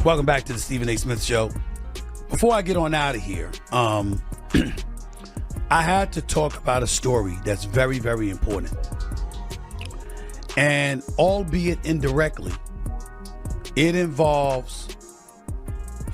Welcome back to the Stephen A. Smith Show. Before I get on out of here, I had to talk about a story that's very, very important. And albeit indirectly, it involves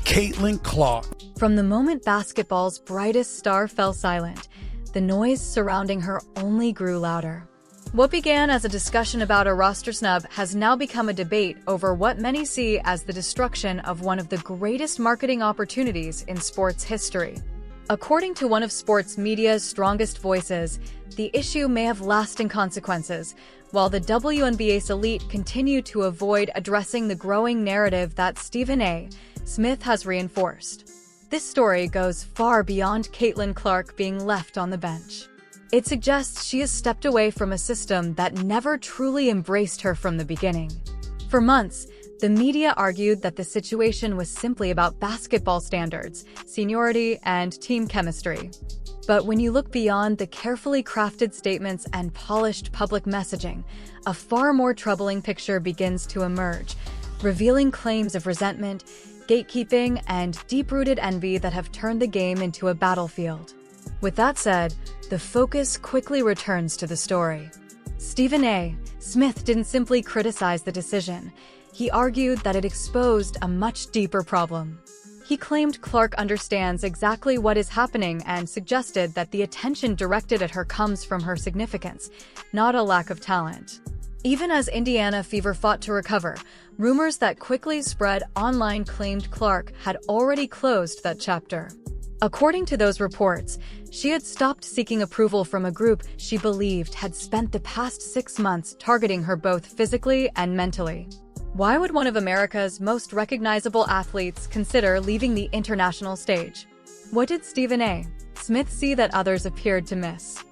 Caitlin Clark. From the moment basketball's brightest star fell silent, the noise surrounding her only grew louder. What began as a discussion about a roster snub has now become a debate over what many see as the destruction of one of the greatest marketing opportunities in sports history. According to one of sports media's strongest voices, the issue may have lasting consequences, while the WNBA's elite continue to avoid addressing the growing narrative that Stephen A. Smith has reinforced. This story goes far beyond Caitlin Clark being left on the bench. It suggests she has stepped away from a system that never truly embraced her from the beginning. For months, the media argued that the situation was simply about basketball standards, seniority, and team chemistry. But when you look beyond the carefully crafted statements and polished public messaging, a far more troubling picture begins to emerge, revealing claims of resentment, gatekeeping, and deep-rooted envy that have turned the game into a battlefield. With that said, the focus quickly returns to the story. Stephen A. Smith didn't simply criticize the decision. He argued that it exposed a much deeper problem. He claimed Clark understands exactly what is happening and suggested that the attention directed at her comes from her significance, not a lack of talent. Even as Indiana Fever fought to recover, rumors that quickly spread online claimed Clark had already closed that chapter. According to those reports, she had stopped seeking approval from a group she believed had spent the past 6 months targeting her both physically and mentally. Why would one of America's most recognizable athletes consider leaving the international stage? What did Stephen A. Smith see that others appeared to miss?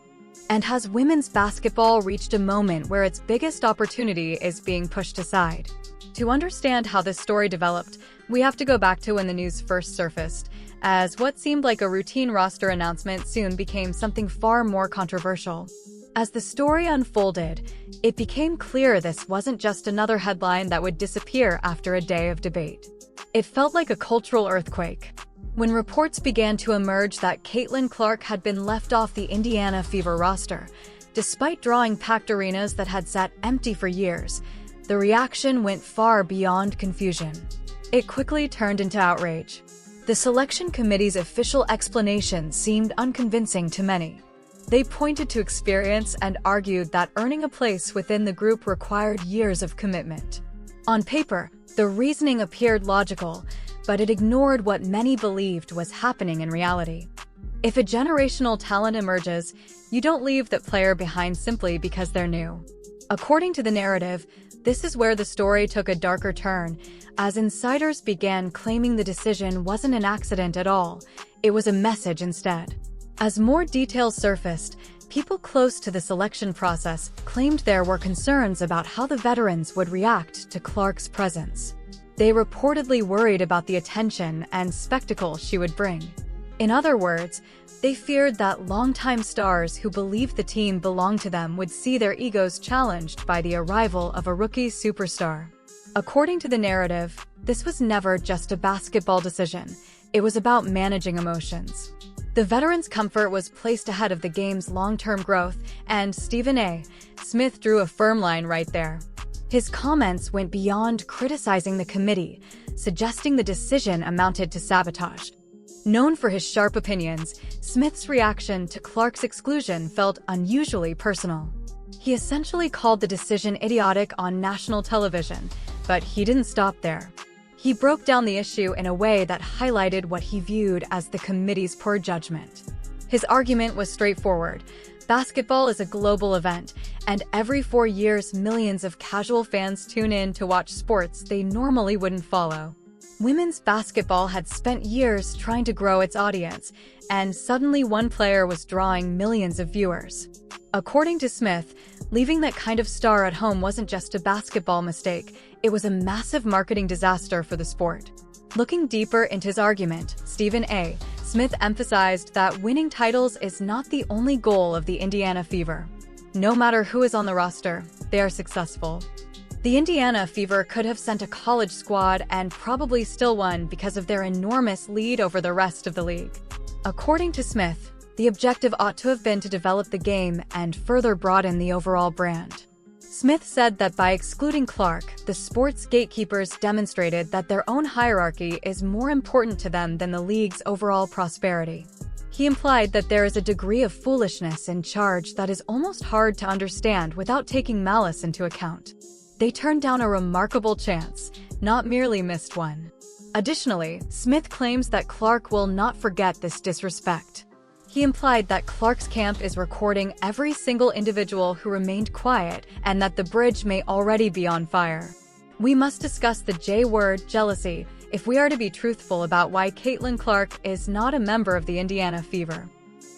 And has women's basketball reached a moment where its biggest opportunity is being pushed aside? To understand how this story developed, we have to go back to when the news first surfaced, as what seemed like a routine roster announcement soon became something far more controversial. As the story unfolded, it became clear this wasn't just another headline that would disappear after a day of debate. It felt like a cultural earthquake. When reports began to emerge that Caitlin Clark had been left off the Indiana Fever roster, despite drawing packed arenas that had sat empty for years, the reaction went far beyond confusion. It quickly turned into outrage. The selection committee's official explanation seemed unconvincing to many. They pointed to experience and argued that earning a place within the group required years of commitment. On paper, the reasoning appeared logical, but it ignored what many believed was happening in reality. If a generational talent emerges, you don't leave that player behind simply because they're new. According to the narrative, this is where the story took a darker turn, as insiders began claiming the decision wasn't an accident at all, it was a message instead. As more details surfaced, people close to the selection process claimed there were concerns about how the veterans would react to Clark's presence. They reportedly worried about the attention and spectacle she would bring. In other words, they feared that longtime stars who believed the team belonged to them would see their egos challenged by the arrival of a rookie superstar. According to the narrative, this was never just a basketball decision. It was about managing emotions. The veterans' comfort was placed ahead of the game's long-term growth, and Stephen A. Smith drew a firm line right there. His comments went beyond criticizing the committee, suggesting the decision amounted to sabotage. Known for his sharp opinions, Smith's reaction to Clark's exclusion felt unusually personal. He essentially called the decision idiotic on national television, but he didn't stop there. He broke down the issue in a way that highlighted what he viewed as the committee's poor judgment. His argument was straightforward. Basketball is a global event, and every 4 years millions of casual fans tune in to watch sports they normally wouldn't follow. Women's basketball had spent years trying to grow its audience, and suddenly one player was drawing millions of viewers. According to Smith, leaving that kind of star at home wasn't just a basketball mistake, it was a massive marketing disaster for the sport. Looking deeper into his argument, Stephen A. Smith emphasized that winning titles is not the only goal of the Indiana Fever. No matter who is on the roster, they are successful. The Indiana Fever could have sent a college squad and probably still won because of their enormous lead over the rest of the league. According to Smith, the objective ought to have been to develop the game and further broaden the overall brand. Smith said that by excluding Clark, the sports gatekeepers demonstrated that their own hierarchy is more important to them than the league's overall prosperity. He implied that there is a degree of foolishness in charge that is almost hard to understand without taking malice into account. They turned down a remarkable chance, not merely missed one. Additionally, Smith claims that Clark will not forget this disrespect. He implied that Clark's camp is recording every single individual who remained quiet and that the bridge may already be on fire. We must discuss the J-word, jealousy, if we are to be truthful about why Caitlin Clark is not a member of the Indiana Fever.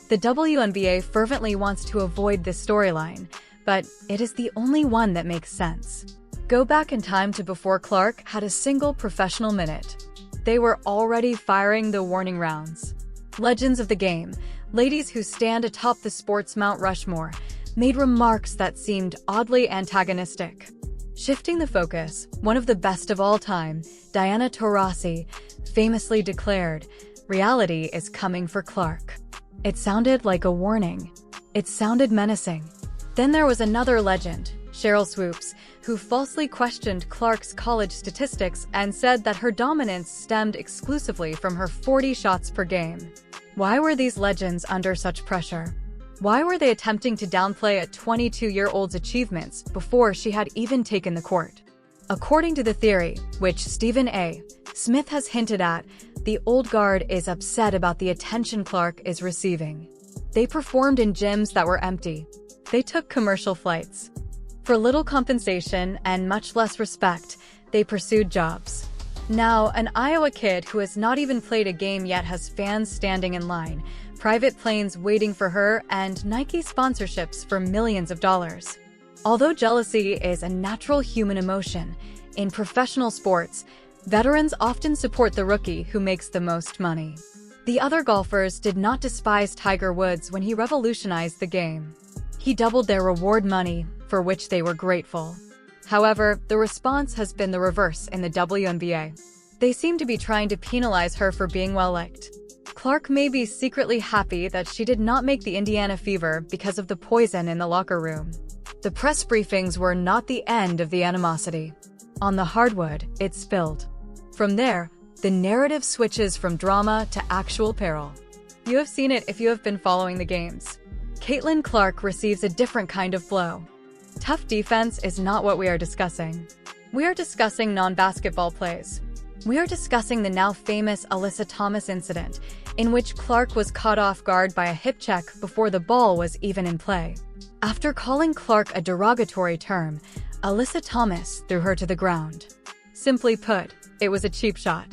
The WNBA fervently wants to avoid this storyline, but it is the only one that makes sense. Go back in time to before Clark had a single professional minute. They were already firing the warning rounds. Legends of the game, ladies who stand atop the sport's Mount Rushmore, made remarks that seemed oddly antagonistic. Shifting the focus, one of the best of all time, Diana Taurasi, famously declared, "Reality is coming for Clark." It sounded like a warning. It sounded menacing. Then there was another legend, Cheryl Swoops, who falsely questioned Clark's college statistics and said that her dominance stemmed exclusively from her 40 shots per game. Why were these legends under such pressure? Why were they attempting to downplay a 22-year-old's achievements before she had even taken the court? According to the theory, which Stephen A. Smith has hinted at, the old guard is upset about the attention Clark is receiving. They performed in gyms that were empty. They took commercial flights. For little compensation and much less respect, they pursued jobs. Now, an Iowa kid who has not even played a game yet has fans standing in line, private planes waiting for her, and Nike sponsorships for millions of dollars. Although jealousy is a natural human emotion, in professional sports, veterans often support the rookie who makes the most money. The other golfers did not despise Tiger Woods when he revolutionized the game. He doubled their reward money, for which they were grateful. However, the response has been the reverse in the WNBA. They seem to be trying to penalize her for being well-liked. Clark may be secretly happy that she did not make the Indiana Fever because of the poison in the locker room. The press briefings were not the end of the animosity. On the hardwood, it spilled. From there, the narrative switches from drama to actual peril. You have seen it if you have been following the games. Caitlin Clark receives a different kind of blow. Tough defense is not what we are discussing. We are discussing non-basketball plays. We are discussing the now famous Alyssa Thomas incident, in which Clark was caught off guard by a hip check before the ball was even in play. After calling Clark a derogatory term, Alyssa Thomas threw her to the ground. Simply put, it was a cheap shot.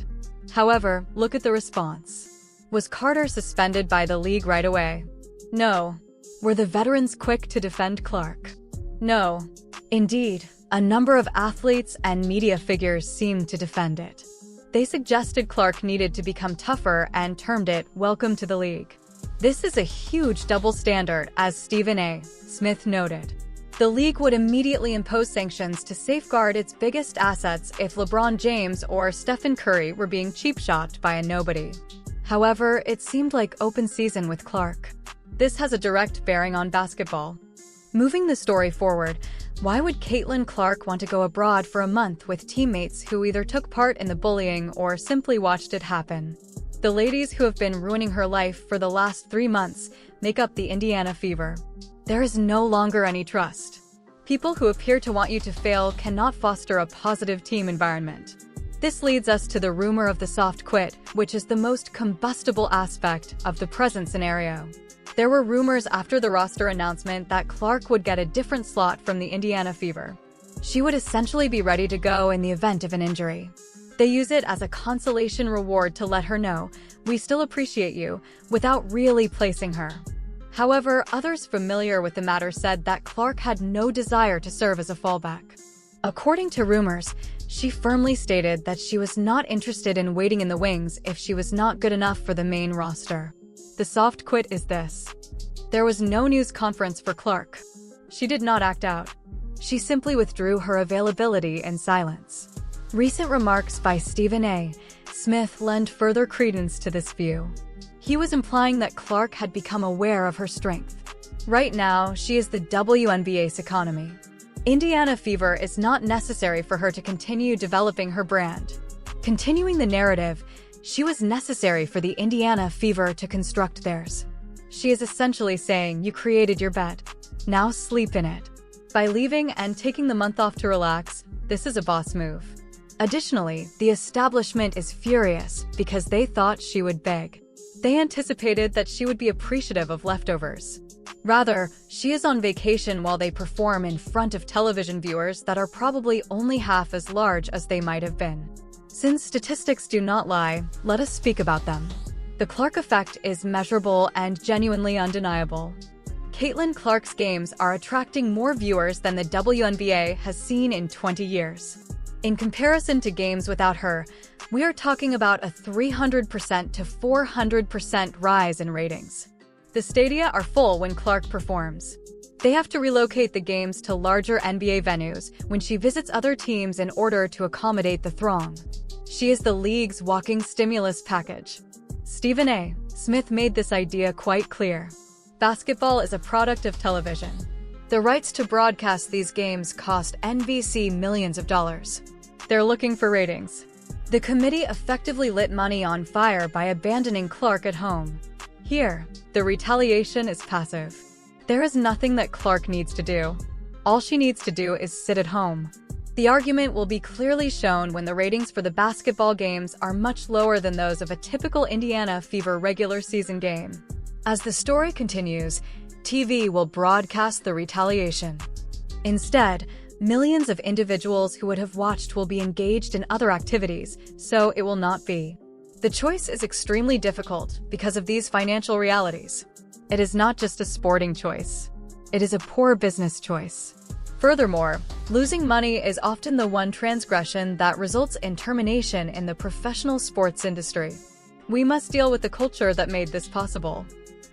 However, look at the response. Was Carter suspended by the league right away? No. Were the veterans quick to defend Clark? No. Indeed, a number of athletes and media figures seemed to defend it. They suggested Clark needed to become tougher and termed it "welcome to the league." This is a huge double standard, as Stephen A. Smith noted. The league would immediately impose sanctions to safeguard its biggest assets if LeBron James or Stephen Curry were being cheap-shot by a nobody. However, it seemed like open season with Clark. This has a direct bearing on basketball. Moving the story forward, why would Caitlin Clark want to go abroad for a month with teammates who either took part in the bullying or simply watched it happen? The ladies who have been ruining her life for the last 3 months make up the Indiana Fever. There is no longer any trust. People who appear to want you to fail cannot foster a positive team environment. This leads us to the rumor of the soft quit, which is the most combustible aspect of the present scenario. There were rumors after the roster announcement that Clark would get a different slot from the Indiana Fever. She would essentially be ready to go in the event of an injury. They use it as a consolation reward to let her know, "We still appreciate you," without really placing her. However, others familiar with the matter said that Clark had no desire to serve as a fallback. According to rumors, she firmly stated that she was not interested in waiting in the wings if she was not good enough for the main roster. The soft quit is this. There was no news conference for Clark. She did not act out. She simply withdrew her availability in silence. Recent remarks by Stephen A. Smith lend further credence to this view. He was implying that Clark had become aware of her strength. Right now, she is the WNBA's economy. Indiana Fever is not necessary for her to continue developing her brand. Continuing the narrative, she was necessary for the Indiana Fever to construct theirs. She is essentially saying, you created your bed. Now sleep in it. By leaving and taking the month off to relax, this is a boss move. Additionally, the establishment is furious because they thought she would beg. They anticipated that she would be appreciative of leftovers. Rather, she is on vacation while they perform in front of television viewers that are probably only half as large as they might have been. Since statistics do not lie, let us speak about them. The Clark effect is measurable and genuinely undeniable. Caitlin Clark's games are attracting more viewers than the WNBA has seen in 20 years. In comparison to games without her, we are talking about a 300% to 400% rise in ratings. The stadia are full when Clark performs. They have to relocate the games to larger NBA venues when she visits other teams in order to accommodate the throng. She is the league's walking stimulus package. Stephen A. Smith made this idea quite clear. Basketball is a product of television. The rights to broadcast these games cost NBC millions of dollars. They're looking for ratings. The committee effectively lit money on fire by abandoning Clark at home. Here, the retaliation is passive. There is nothing that Clark needs to do. All she needs to do is sit at home. The argument will be clearly shown when the ratings for the basketball games are much lower than those of a typical Indiana Fever regular season game. As the story continues, TV will broadcast the retaliation. Instead, millions of individuals who would have watched will be engaged in other activities, so it will not be. The choice is extremely difficult because of these financial realities. It is not just a sporting choice. It is a poor business choice. Furthermore, losing money is often the one transgression that results in termination in the professional sports industry. We must deal with the culture that made this possible.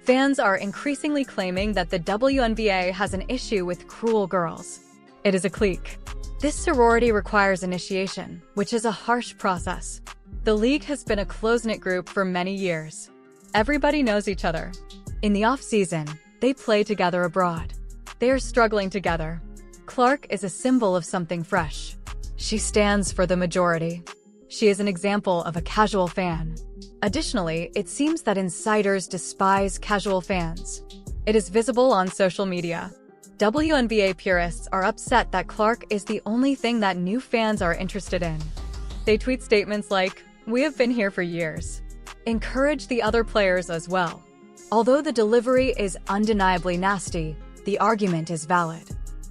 Fans are increasingly claiming that the WNBA has an issue with cruel girls. It is a clique. This sorority requires initiation, which is a harsh process. The league has been a close-knit group for many years. Everybody knows each other. In the off-season, they play together abroad. They are struggling together. Clark is a symbol of something fresh. She stands for the majority. She is an example of a casual fan. Additionally, it seems that insiders despise casual fans. It is visible on social media. WNBA purists are upset that Clark is the only thing that new fans are interested in. They tweet statements like, "We have been here for years." Encourage the other players as well. Although the delivery is undeniably nasty, the argument is valid.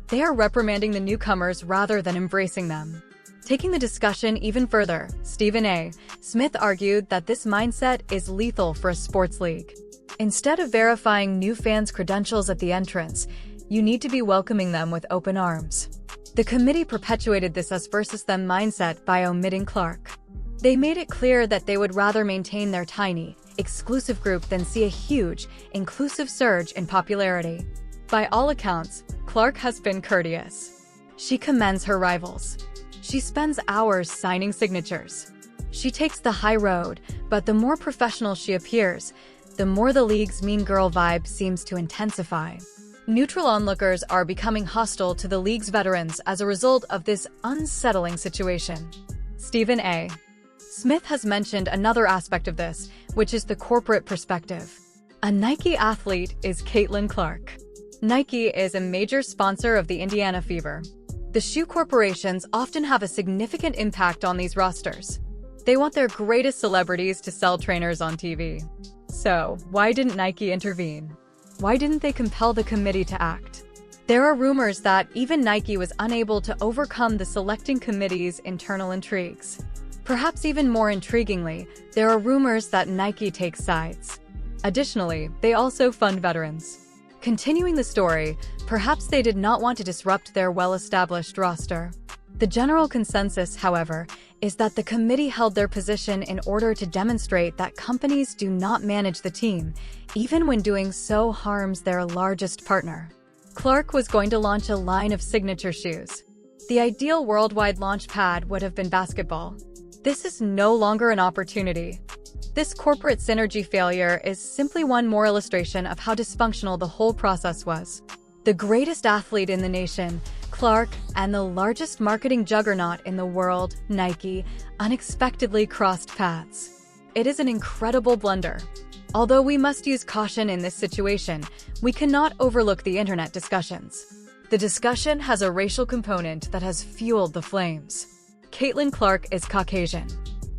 They are reprimanding the newcomers rather than embracing them. Taking the discussion even further, Stephen A. Smith argued that this mindset is lethal for a sports league. Instead of verifying new fans' credentials at the entrance, you need to be welcoming them with open arms. The committee perpetuated this us versus them mindset by omitting Clark. They made it clear that they would rather maintain their tiny, exclusive group than see a huge, inclusive surge in popularity. By all accounts, Clark has been courteous. She commends her rivals. She spends hours signing signatures. She takes the high road, but the more professional she appears, the more the league's mean girl vibe seems to intensify. Neutral onlookers are becoming hostile to the league's veterans as a result of this unsettling situation. Stephen A. Smith has mentioned another aspect of this, which is the corporate perspective. A Nike athlete is Caitlin Clark. Nike is a major sponsor of the Indiana Fever. The shoe corporations often have a significant impact on these rosters. They want their greatest celebrities to sell trainers on TV. So, why didn't Nike intervene? Why didn't they compel the committee to act? There are rumors that even Nike was unable to overcome the selecting committee's internal intrigues. Perhaps even more intriguingly, there are rumors that Nike takes sides. Additionally, they also fund veterans. Continuing the story, perhaps they did not want to disrupt their well-established roster. The general consensus, however, is that the committee held their position in order to demonstrate that companies do not manage the team, even when doing so harms their largest partner. Clark was going to launch a line of signature shoes. The ideal worldwide launch pad would have been basketball. This is no longer an opportunity. This corporate synergy failure is simply one more illustration of how dysfunctional the whole process was. The greatest athlete in the nation, Clark, and the largest marketing juggernaut in the world, Nike, unexpectedly crossed paths. It is an incredible blunder. Although we must use caution in this situation, we cannot overlook the internet discussions. The discussion has a racial component that has fueled the flames. Caitlin Clark is Caucasian.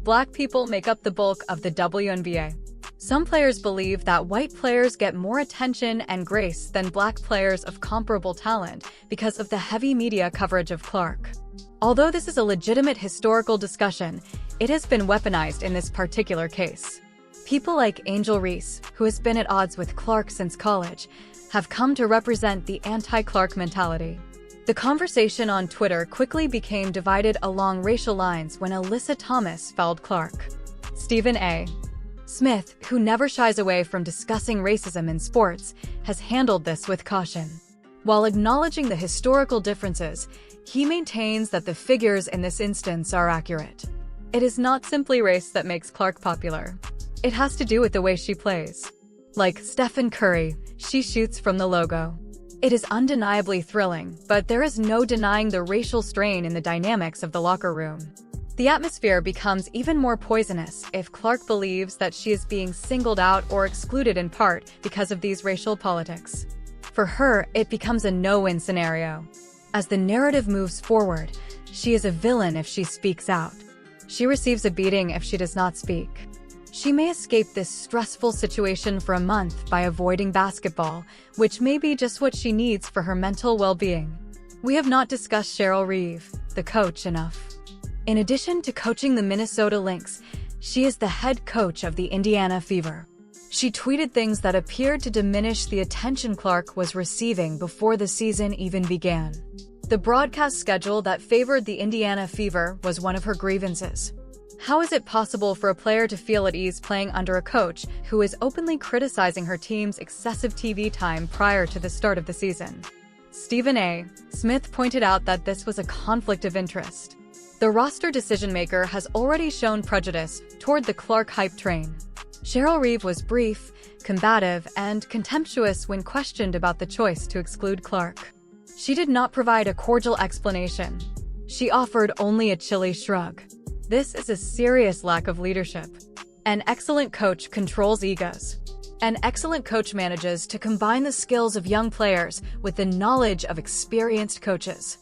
Black people make up the bulk of the WNBA. Some players believe that white players get more attention and grace than black players of comparable talent because of the heavy media coverage of Clark. Although this is a legitimate historical discussion, it has been weaponized in this particular case. People like Angel Reese, who has been at odds with Clark since college, have come to represent the anti-Clark mentality. The conversation on Twitter quickly became divided along racial lines when Alyssa Thomas fouled Clark. Stephen A. Smith, who never shies away from discussing racism in sports, has handled this with caution. While acknowledging the historical differences, he maintains that the figures in this instance are accurate. It is not simply race that makes Clark popular. It has to do with the way she plays. Like Stephen Curry, she shoots from the logo. It is undeniably thrilling, but there is no denying the racial strain in the dynamics of the locker room. The atmosphere becomes even more poisonous if Clark believes that she is being singled out or excluded in part because of these racial politics. For her, it becomes a no-win scenario. As the narrative moves forward, she is a villain if she speaks out. She receives a beating if she does not speak. She may escape this stressful situation for a month by avoiding basketball, which may be just what she needs for her mental well-being. We have not discussed Cheryl Reeve, the coach, enough. In addition to coaching the Minnesota Lynx, she is the head coach of the Indiana Fever. She tweeted things that appeared to diminish the attention Clark was receiving before the season even began. The broadcast schedule that favored the Indiana Fever was one of her grievances. How is it possible for a player to feel at ease playing under a coach who is openly criticizing her team's excessive TV time prior to the start of the season? Stephen A. Smith pointed out that this was a conflict of interest. The roster decision-maker has already shown prejudice toward the Clark hype train. Cheryl Reeve was brief, combative, and contemptuous when questioned about the choice to exclude Clark. She did not provide a cordial explanation. She offered only a chilly shrug. This is a serious lack of leadership. An excellent coach controls egos. An excellent coach manages to combine the skills of young players with the knowledge of experienced coaches.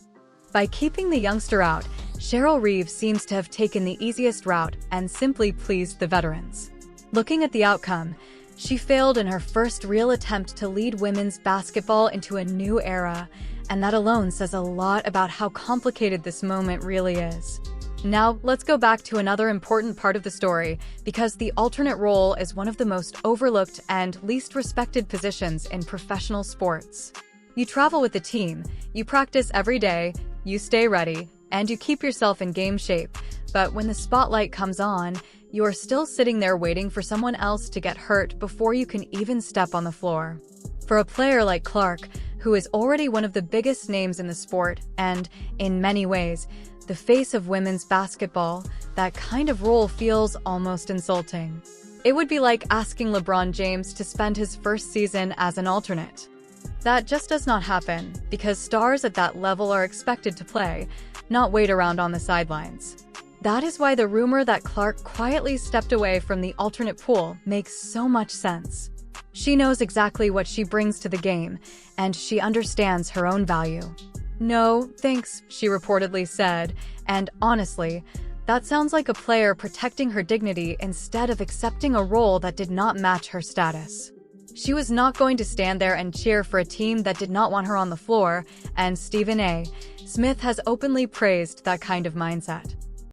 By keeping the youngster out, Cheryl Reeve seems to have taken the easiest route and simply pleased the veterans. Looking at the outcome, she failed in her first real attempt to lead women's basketball into a new era, and that alone says a lot about how complicated this moment really is. Now, let's go back to another important part of the story, because the alternate role is one of the most overlooked and least respected positions in professional sports. You travel with the team, you practice every day, you stay ready, and you keep yourself in game shape, but when the spotlight comes on, you are still sitting there waiting for someone else to get hurt before you can even step on the floor. For a player like Clark, who is already one of the biggest names in the sport and, in many ways, the face of women's basketball, that kind of role feels almost insulting. It would be like asking LeBron James to spend his first season as an alternate. That just does not happen, because stars at that level are expected to play, not wait around on the sidelines. That is why the rumor that Clark quietly stepped away from the alternate pool makes so much sense. She knows exactly what she brings to the game, and she understands her own value. "No, thanks," she reportedly said, and honestly, that sounds like a player protecting her dignity instead of accepting a role that did not match her status. She was not going to stand there and cheer for a team that did not want her on the floor, and Stephen A. Smith has openly praised that kind of mindset.